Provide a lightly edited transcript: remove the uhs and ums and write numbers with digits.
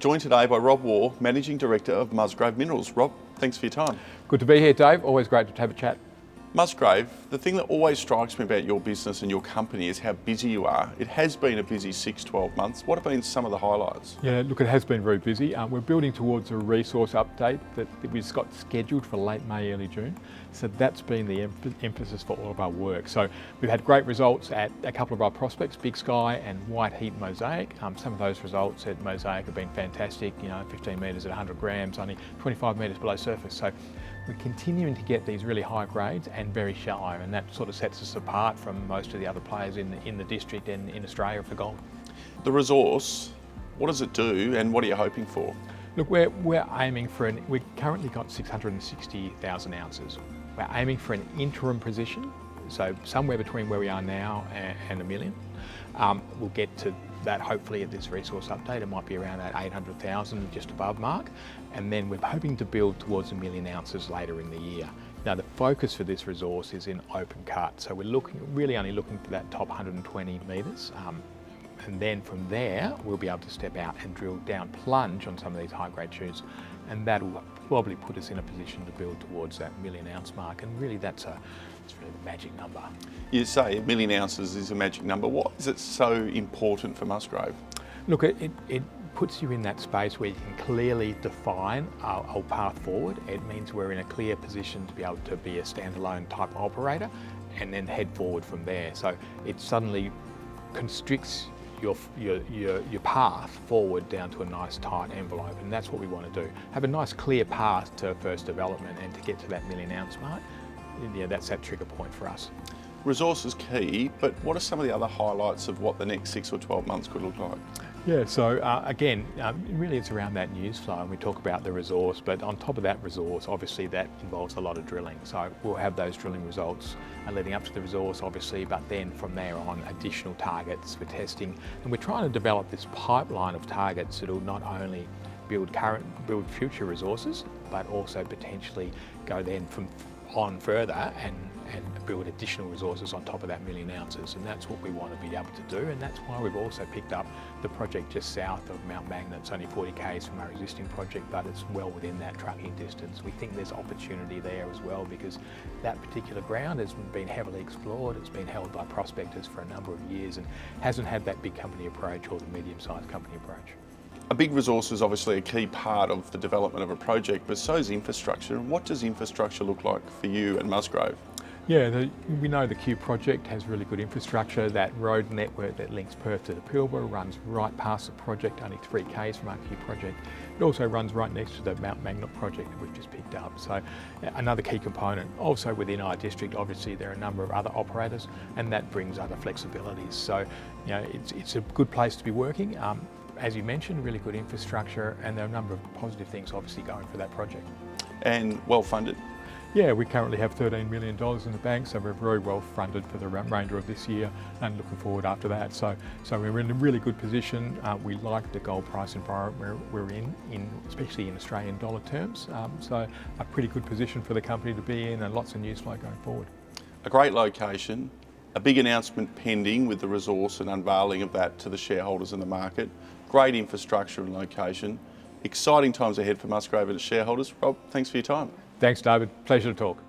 joined today by Rob Waugh, Managing Director of Musgrave Minerals. Rob, thanks for your time. Good to be here, Dave. Always great to have a chat. Musgrave, the thing that always strikes me about your business and your company is how busy you are. It has been a busy 6-12 months. What have been some of the highlights? Yeah, look, it has been very busy. We're building towards a resource update that we've got scheduled for late May, early June. So that's been the emphasis for all of our work. So we've had great results at a couple of our prospects, Big Sky and White Heat Mosaic. Some of those results at Mosaic have been fantastic, 15 metres at 100 grams, only 25 metres below surface. So we're continuing to get these really high grades and very shallow, and that sort of sets us apart from most of the other players in the district and in Australia for gold. The resource, what does it do and what are you hoping for? Look, we're aiming for we've currently got 660,000 ounces. We're aiming for an interim position, so somewhere between where we are now and 1 million. We'll get to that hopefully at this resource update. It might be around that 800,000 just above mark, and then we're hoping to build towards 1 million ounces later in the year. Now the focus for this resource is in open cut, so we're really only looking for that top 120 metres, and then from there we'll be able to step out and drill down plunge on some of these high grade shoots, and that'll probably put us in a position to build towards that 1 million ounce mark, and really it's really the magic number. You say 1 million ounces is a magic number. Why is it so important for Musgrave? Look, it puts you in that space where you can clearly define our path forward. It means we're in a clear position to be able to be a standalone type operator and then head forward from there. So it suddenly constricts your path forward down to a nice tight envelope, and that's what we want to do. Have a nice clear path to first development and to get to that 1 million ounce mark. Yeah, that's that trigger point for us. Resource is key, but what are some of the other highlights of what the next 6 or 12 months could look like? Yeah, so again, really it's around that news flow, and we talk about the resource, but on top of that resource, obviously that involves a lot of drilling. So we'll have those drilling results leading up to the resource, obviously, but then from there on, additional targets for testing. And we're trying to develop this pipeline of targets that will not only build future resources, but also potentially go then from on further and build additional resources on top of that 1 million ounces, and that's what we want to be able to do, and that's why we've also picked up the project just south of Mount Magnet. It's only 40 k's from our existing project, but it's well within that trucking distance. We think there's opportunity there as well because that particular ground has been heavily explored. It's been held by prospectors for a number of years and hasn't had that big company approach or the medium-sized company approach. A big resource is obviously a key part of the development of a project, but so is infrastructure. And what does infrastructure look like for you and Musgrave? Yeah, we know the Q project has really good infrastructure. That road network that links Perth to the Pilbara runs right past the project, only 3 k's from our Q project. It also runs right next to the Mount Magnet project that we've just picked up. So another key component. Also within our district, obviously there are a number of other operators, and that brings other flexibilities. So it's a good place to be working. As you mentioned, really good infrastructure, and there are a number of positive things obviously going for that project. And well funded? Yeah, we currently have $13 million in the bank, so we're very well funded for the remainder of this year and looking forward after that. So we're in a really good position. We like the gold price environment we're in especially in Australian dollar terms. So a pretty good position for the company to be in, and lots of news flow going forward. A great location, a big announcement pending with the resource and unveiling of that to the shareholders in the market. Great infrastructure and location. Exciting times ahead for Musgrave and its shareholders. Rob, thanks for your time. Thanks, David. Pleasure to talk.